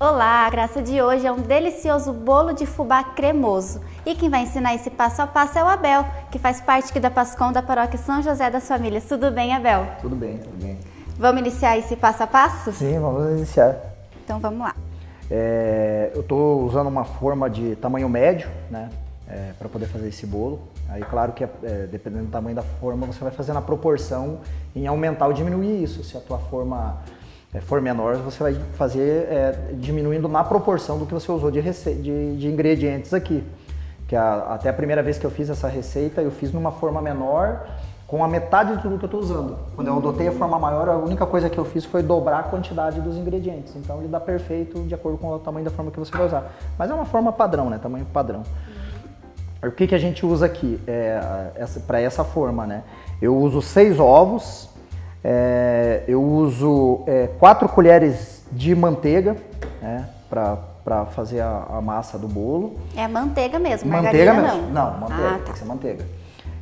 Olá, a graça de hoje é um delicioso bolo de fubá cremoso. E quem vai ensinar esse passo a passo é o Abel, que faz parte aqui da PASCOM da Paróquia São José das Famílias. Tudo bem, Abel? Tudo bem, tudo bem. Vamos iniciar esse passo a passo? Sim, vamos iniciar. Então vamos lá. Eu estou usando uma forma de tamanho médio, né, para poder fazer esse bolo. Aí, claro que dependendo do tamanho da forma, você vai fazer na proporção em aumentar ou diminuir isso. Se a tua forma for menor, você vai fazer diminuindo na proporção do que você usou de ingredientes aqui. Que até a primeira vez que eu fiz essa receita, eu fiz numa forma menor, com a metade de tudo que eu estou usando. Quando eu adotei a forma maior, a única coisa que eu fiz foi dobrar a quantidade dos ingredientes. Então ele dá perfeito de acordo com o tamanho da forma que você vai usar. Mas é uma forma padrão, né? Tamanho padrão. O que a gente usa aqui para essa forma, né? Eu uso 6 ovos, eu uso 4 colheres de manteiga, né? Para fazer a massa do bolo. É manteiga mesmo, manteiga margarina mesmo. Não, manteiga, tá. tem que ser manteiga.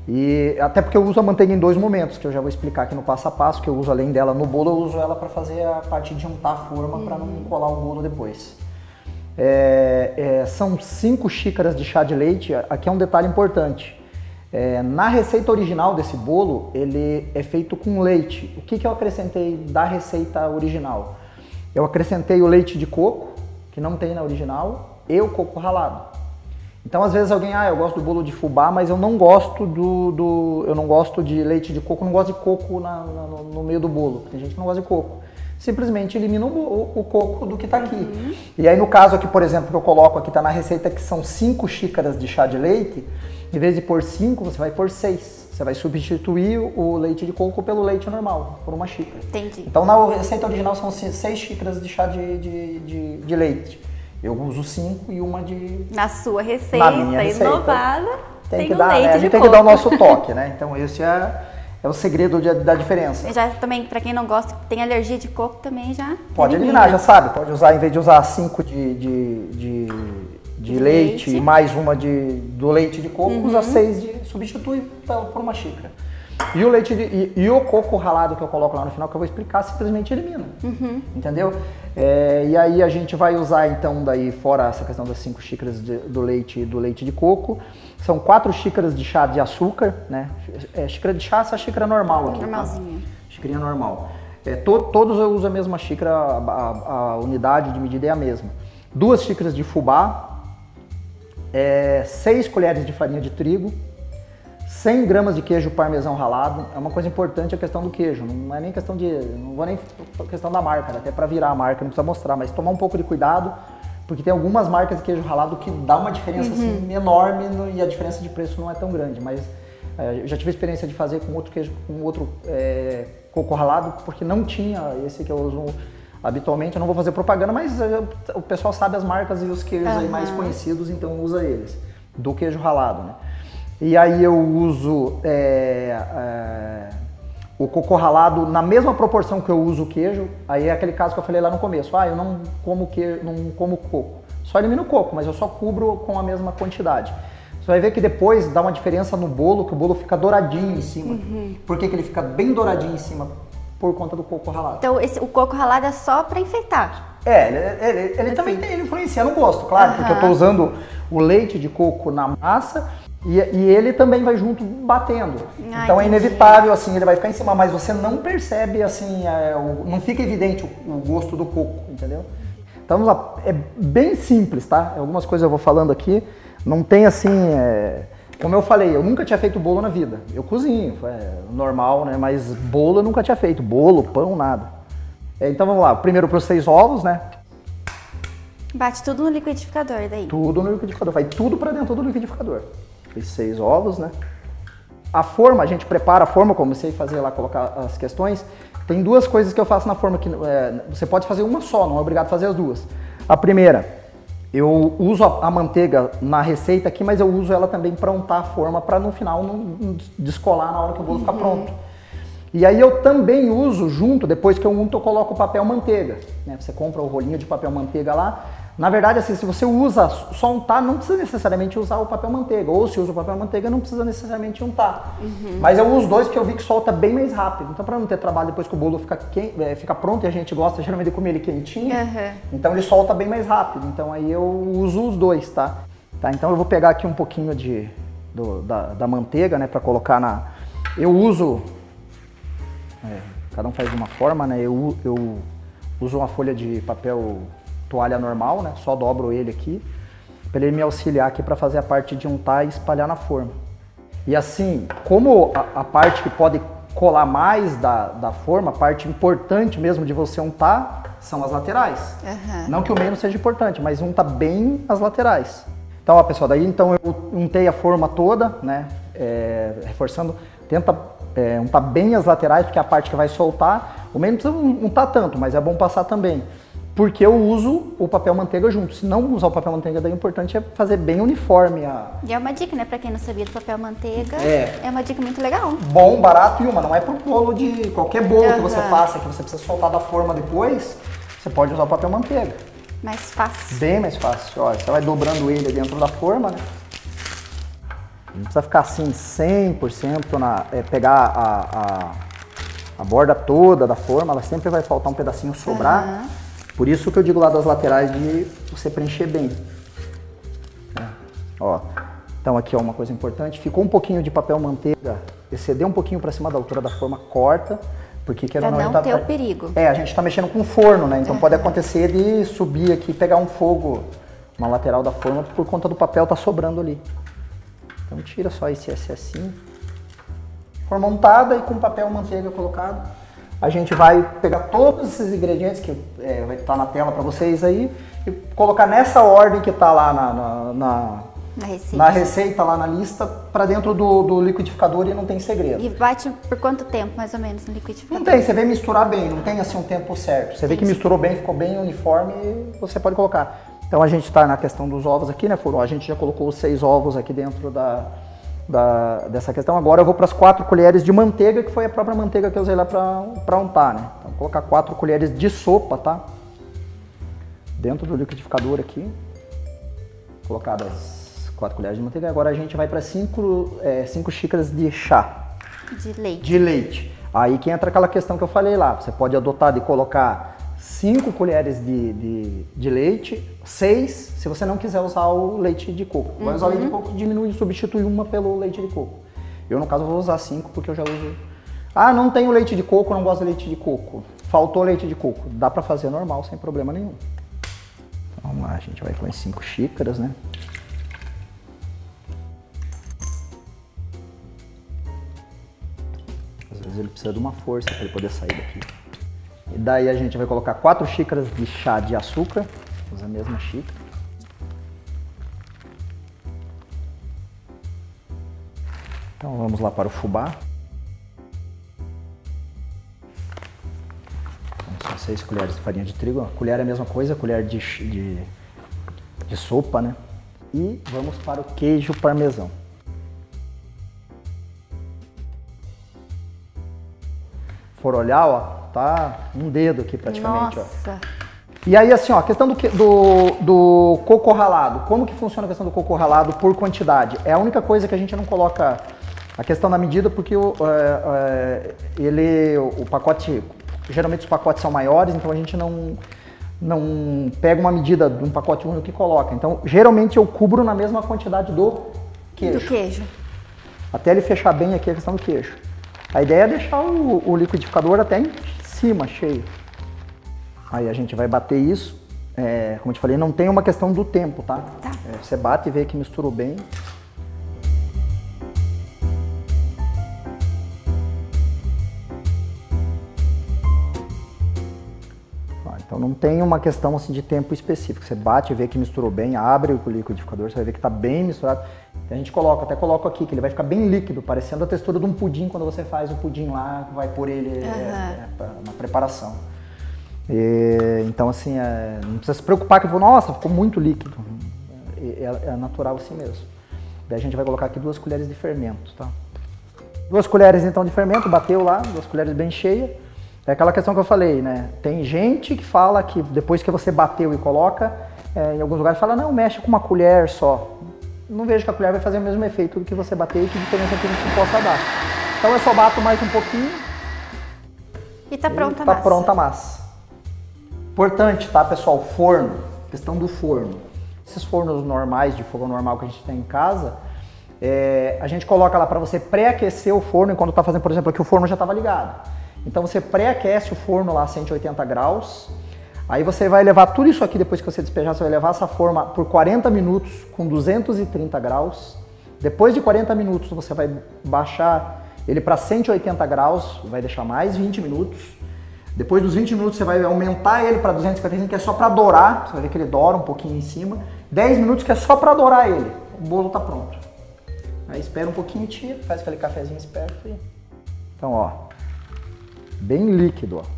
E até porque eu uso a manteiga em 2 momentos, que eu já vou explicar aqui no passo a passo, que eu uso além dela no bolo, eu uso ela para fazer a parte de untar a forma para não colar o bolo depois. São 5 xícaras de chá de leite. Aqui é um detalhe importante. Na receita original desse bolo, ele é feito com leite. O que eu acrescentei da receita original? Eu acrescentei o leite de coco, que não tem na original, e o coco ralado. Então, às vezes alguém, eu gosto do bolo de fubá, mas eu não gosto eu não gosto de leite de coco, não gosto de coco no meio do bolo. Tem gente que não gosta de coco. Simplesmente elimina o coco do que está aqui. E aí, no caso aqui, por exemplo, que eu coloco aqui, está na receita que são 5 xícaras de chá de leite, em vez de pôr 5, você vai pôr 6. Você vai substituir o leite de coco pelo leite normal, por 1 xícara. Entendi. Então, na receita original são 6 xícaras de chá de leite. Eu uso 5 e uma de... Na sua receita, inovada, tem um leite de coco. A gente tem que dar o nosso toque, né? Então, esse é o segredo da diferença. Já também, para quem não gosta, tem alergia de coco também já. Pode eliminar, já sabe. Pode usar, em vez de usar 5 de leite e mais uma do leite de coco, usa 6 substitui por 1 xícara. E o leite e o coco ralado que eu coloco lá no final, que eu vou explicar, simplesmente elimina. Entendeu? E aí a gente vai usar então, daí fora essa questão das 5 xícaras do leite de coco, são 4 xícaras de chá de açúcar, né? Xícara de chá, essa xícara normal aqui. Normalzinha. Tá? Xícarinha normal. Todos eu uso a mesma xícara, a unidade de medida é a mesma. 2 xícaras de fubá, 6 colheres de farinha de trigo, 100 gramas de queijo parmesão ralado. É uma coisa importante a questão do queijo, não é nem questão questão da marca, até para virar a marca não precisa mostrar, mas tomar um pouco de cuidado, porque tem algumas marcas de queijo ralado que dá uma diferença assim, enorme e a diferença de preço não é tão grande, mas eu já tive a experiência de fazer com outro queijo, com outro coco ralado, porque não tinha esse que eu uso habitualmente. Eu não vou fazer propaganda, mas o pessoal sabe as marcas e os queijos aí mais conhecidos, então usa eles, do queijo ralado, né? E aí eu uso o coco ralado na mesma proporção que eu uso o queijo. Aí é aquele caso que eu falei lá no começo, eu não como queijo, não como coco. Só elimino o coco, mas eu só cubro com a mesma quantidade. Você vai ver que depois dá uma diferença no bolo, que o bolo fica douradinho em cima. Por que ele fica bem douradinho em cima? Por conta do coco ralado. Então o coco ralado é só para enfeitar? Ele também influencia no gosto, claro, porque eu estou usando o leite de coco na massa e ele também vai junto batendo. Então é inevitável, assim, ele vai ficar em cima, mas você não percebe, assim, não fica evidente o gosto do coco, entendeu? Então vamos lá, é bem simples, tá? Algumas coisas eu vou falando aqui, não tem assim... Como eu falei, eu nunca tinha feito bolo na vida. Eu cozinho, normal, né? Mas bolo eu nunca tinha feito. Bolo, pão, nada. Então vamos lá. Primeiro para os 6 ovos, né? Bate tudo no liquidificador daí? Tudo no liquidificador. Vai tudo para dentro do liquidificador. Fiz 6 ovos, né? A forma, a gente prepara a forma, comecei a fazer lá, colocar as questões. Tem 2 coisas que eu faço na forma que você pode fazer uma só, não é obrigado a fazer as 2. A primeira... Eu uso a manteiga na receita aqui, mas eu uso ela também para untar a forma, para no final não descolar na hora que o bolo ficar pronto. E aí eu também uso junto, depois que eu unto, eu coloco o papel manteiga. Né? Você compra o rolinho de papel manteiga lá, Na verdade, assim, se você usa só untar, não precisa necessariamente usar o papel manteiga. Ou se usa o papel manteiga, não precisa necessariamente untar. Mas eu uso os dois porque eu vi que solta bem mais rápido. Então, para não ter trabalho depois que o bolo fica pronto e a gente gosta geralmente de comer ele quentinho, então ele solta bem mais rápido. Então aí eu uso os dois, tá? Então eu vou pegar aqui um pouquinho da manteiga, né, para colocar na... Eu uso... cada um faz de uma forma, né? Eu uso uma folha de papel toalha normal, né? Só dobro ele aqui, para ele me auxiliar aqui para fazer a parte de untar e espalhar na forma. E assim, como a parte que pode colar mais da forma, a parte importante mesmo de você untar são as laterais. Não que o meio não seja importante, mas unta bem as laterais. Então, ó, pessoal, daí então eu untei a forma toda, né? Reforçando, tenta untar bem as laterais, porque é a parte que vai soltar. O meio não precisa untar tanto, mas é bom passar também. Porque eu uso o papel manteiga junto. Se não usar o papel manteiga, daí o importante é fazer bem uniforme. E é uma dica, né? Pra quem não sabia do papel manteiga, é uma dica muito legal. Bom, barato e não é pro bolo de qualquer bolo que você faça, que você precisa soltar da forma depois, você pode usar o papel manteiga. Mais fácil. Bem mais fácil. Olha, você vai dobrando ele dentro da forma, né? Não precisa ficar assim 100%, pegar a borda toda da forma, ela sempre vai faltar um pedacinho sobrar. Por isso que eu digo lá das laterais de você preencher bem. Ó, então aqui ó, uma coisa importante, ficou um pouquinho de papel manteiga, exceder um pouquinho para cima da altura da forma, corta, porque pra não ter o perigo. A gente tá mexendo com forno, né? Então pode acontecer de subir aqui e pegar um fogo na lateral da forma por conta do papel tá sobrando ali. Então tira só esse excessinho. Forma untada e com papel manteiga colocado. A gente vai pegar todos esses ingredientes que vai estar na tela para vocês aí e colocar nessa ordem que está lá na receita, lá na lista, para dentro do liquidificador e não tem segredo. E bate por quanto tempo, mais ou menos, no liquidificador? Não tem, você vê misturar bem, não tem assim um tempo certo. Você vê que misturou bem, ficou bem uniforme e você pode colocar. Então a gente está na questão dos ovos aqui, né, Furo? A gente já colocou os 6 ovos aqui dentro dessa questão. Agora eu vou para as 4 colheres de manteiga, que foi a própria manteiga que eu usei lá para untar, né? Então vou colocar 4 colheres de sopa, tá? Dentro do liquidificador aqui. Colocadas 4 colheres de manteiga. Agora a gente vai para 5 xícaras de chá. De leite. Aí que entra aquela questão que eu falei lá. Você pode adotar de colocar 5 colheres de leite, 6 se você não quiser usar o leite de coco. Vai usar o leite de coco, diminui e substitui uma pelo leite de coco. Eu, no caso, vou usar 5 porque eu já uso... Ah, não tenho leite de coco, não gosto de leite de coco. Faltou leite de coco. Dá pra fazer normal, sem problema nenhum. Então, vamos lá, a gente vai com as 5 xícaras, né? Às vezes ele precisa de uma força para ele poder sair daqui. E daí a gente vai colocar 4 xícaras de chá de açúcar, usa a mesma xícara. Então vamos lá para o fubá. Então, são 6 colheres de farinha de trigo. A colher é a mesma coisa, colher de sopa, né? E vamos para o queijo parmesão. For olhar, ó, tá um dedo aqui praticamente. Nossa. Ó. E aí assim, ó, a questão do coco ralado. Como que funciona a questão do coco ralado por quantidade? É a única coisa que a gente não coloca a questão da medida, porque o pacote, geralmente os pacotes são maiores, então a gente não pega uma medida de um pacote único e coloca. Então, geralmente eu cubro na mesma quantidade do queijo. Do queijo. Até ele fechar bem aqui a questão do queijo. A ideia é deixar o liquidificador até em cima, cheio. Aí a gente vai bater isso. Como eu te falei, não tem uma questão do tempo, tá? Você bate e vê que misturou bem. Então não tem uma questão assim de tempo específico. Você bate e vê que misturou bem, abre o liquidificador, você vai ver que está bem misturado. A gente até coloco aqui, que ele vai ficar bem líquido, parecendo a textura de um pudim quando você faz o pudim lá, vai pôr ele na preparação. Então assim, não precisa se preocupar que nossa, ficou muito líquido. É natural assim mesmo. Daí a gente vai colocar aqui 2 colheres de fermento, tá? 2 colheres então de fermento, bateu lá, 2 colheres bem cheias. É aquela questão que eu falei, né? Tem gente que fala que depois que você bateu e coloca, Em alguns lugares fala, não, mexe com uma colher só. Não vejo que a colher vai fazer o mesmo efeito do que você bater e que diferença que a gente possa dar. Então eu só bato mais um pouquinho. E tá pronta a massa. Tá pronta a massa. Importante, tá, pessoal? Forno. Questão do forno. Esses fornos normais, de fogo normal que a gente tem em casa, a gente coloca lá para você pré-aquecer o forno enquanto tá fazendo, por exemplo, aqui o forno já estava ligado. Então você pré-aquece o forno lá a 180 graus. Aí você vai levar tudo isso aqui, depois que você despejar, você vai levar essa forma por 40 minutos com 230 graus. Depois de 40 minutos você vai baixar ele para 180 graus, vai deixar mais 20 minutos. Depois dos 20 minutos você vai aumentar ele para 255, que é só para dourar. Você vai ver que ele doura um pouquinho em cima. 10 minutos que é só para dourar ele. O bolo tá pronto. Aí espera um pouquinho e tira, faz aquele cafezinho esperto. Então, ó, bem líquido, ó.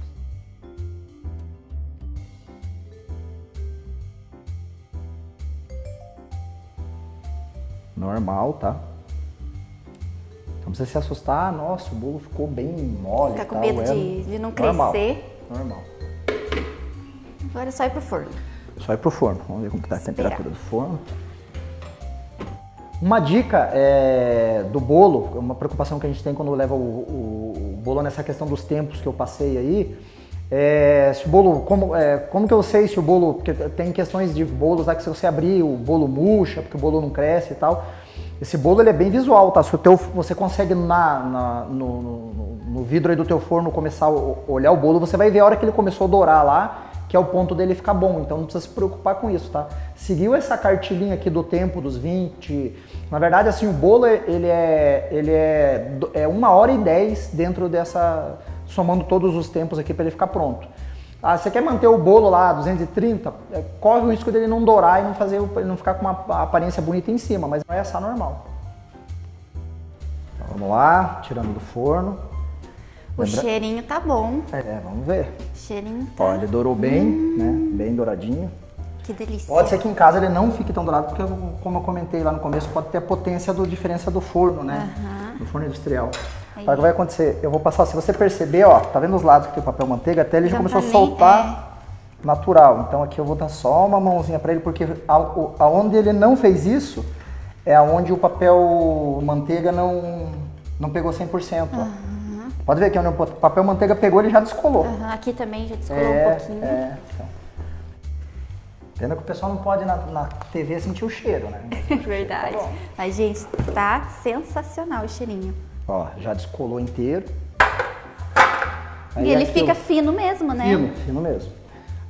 Normal, tá? Não precisa se assustar, nossa, o bolo ficou bem mole. Tá com medo de não crescer. Normal. Agora é só ir pro forno. Só ir pro forno. Vamos ver como que tá a temperatura do forno. Uma dica do bolo, uma preocupação que a gente tem quando leva o bolo nessa questão dos tempos que eu passei aí, se o bolo, como que eu sei se o bolo, porque tem questões de bolos lá que se você abrir o bolo murcha, porque o bolo não cresce e tal. Esse bolo ele é bem visual, tá? Se você consegue no vidro aí do teu forno começar a olhar o bolo, você vai ver a hora que ele começou a dourar lá, que é o ponto dele ficar bom, então não precisa se preocupar com isso, tá? Seguiu essa cartilinha aqui do tempo, dos 20, na verdade assim, o bolo ele é 1h10 dentro dessa, somando todos os tempos aqui para ele ficar pronto. Ah, você quer manter o bolo lá a 230, corre o risco dele não dourar e ele não ficar com uma aparência bonita em cima, mas vai assar normal. Então, vamos lá, tirando do forno. O cheirinho tá bom. Vamos ver. O cheirinho tá... Ó, ele dourou bem, né? Bem douradinho. Que delícia. Pode ser que em casa ele não fique tão dourado, porque como eu comentei lá no começo, pode ter a potência da diferença do forno, né? Do forno industrial. Aí. O que vai acontecer? Eu vou passar, se você perceber, ó, tá vendo os lados que tem o papel manteiga? Até ele já começou a soltar natural. Então aqui eu vou dar só uma mãozinha para ele, porque aonde ele não fez isso, é aonde o papel manteiga não pegou 100%. Ó. Pode ver que onde o papel manteiga pegou, ele já descolou. Aqui também já descolou um pouquinho. Então. Pena que o pessoal não pode na TV sentir o cheiro, né? Verdade. Tá. Mas, gente, tá sensacional o cheirinho. Ó, já descolou inteiro. Aí e ele fica fino mesmo, né? Fino mesmo.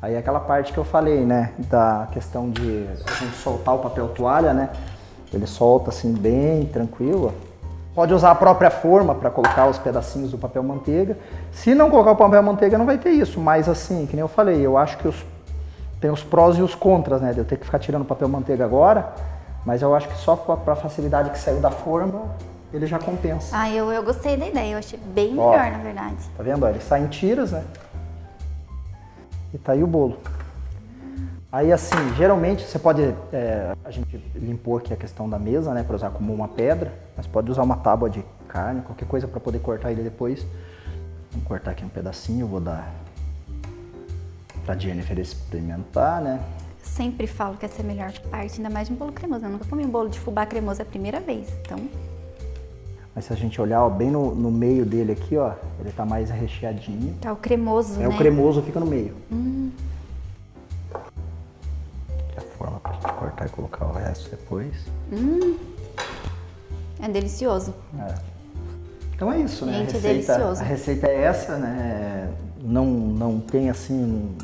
Aí aquela parte que eu falei, né? Da questão de a gente soltar o papel toalha, né? Ele solta assim bem tranquilo, ó. Pode usar a própria forma para colocar os pedacinhos do papel manteiga. Se não colocar o papel manteiga, não vai ter isso. Mas assim, que nem eu falei, eu acho que tem os prós e os contras, né? De eu ter que ficar tirando o papel manteiga agora. Mas eu acho que só para a facilidade que saiu da forma, ele já compensa. Ah, eu gostei da ideia. Eu achei bem melhor, na verdade. Tá vendo? Ele sai em tiras, né? E tá aí o bolo. Aí assim, geralmente você pode, a gente limpou aqui a questão da mesa, né, para usar como uma pedra, mas pode usar uma tábua de carne, qualquer coisa para poder cortar ele depois. Vamos cortar aqui um pedacinho, vou dar pra Jennifer experimentar, né. Sempre falo que essa é a melhor parte, ainda mais de um bolo cremoso. Eu nunca comi um bolo de fubá cremoso a primeira vez, então... Mas se a gente olhar, ó, bem no meio dele aqui, ó, ele tá mais recheadinho. Tá o cremoso, né? O cremoso fica no meio. Forma pra gente cortar e colocar o resto depois. É delicioso. Então é isso, né? Gente, é delicioso. A receita é essa, né? Não tem assim,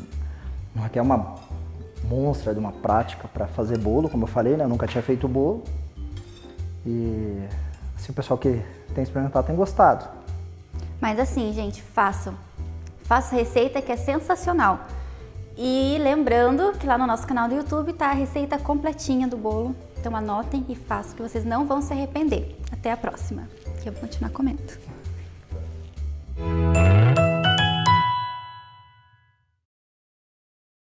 não é uma monstra de uma prática para fazer bolo, como eu falei, né? Eu nunca tinha feito bolo. E assim, o pessoal que tem experimentado tem gostado. Mas assim, gente, façam. Faça a receita que é sensacional. E lembrando que lá no nosso canal do YouTube tá a receita completinha do bolo. Então anotem e façam, que vocês não vão se arrepender. Até a próxima, que eu vou continuar comendo.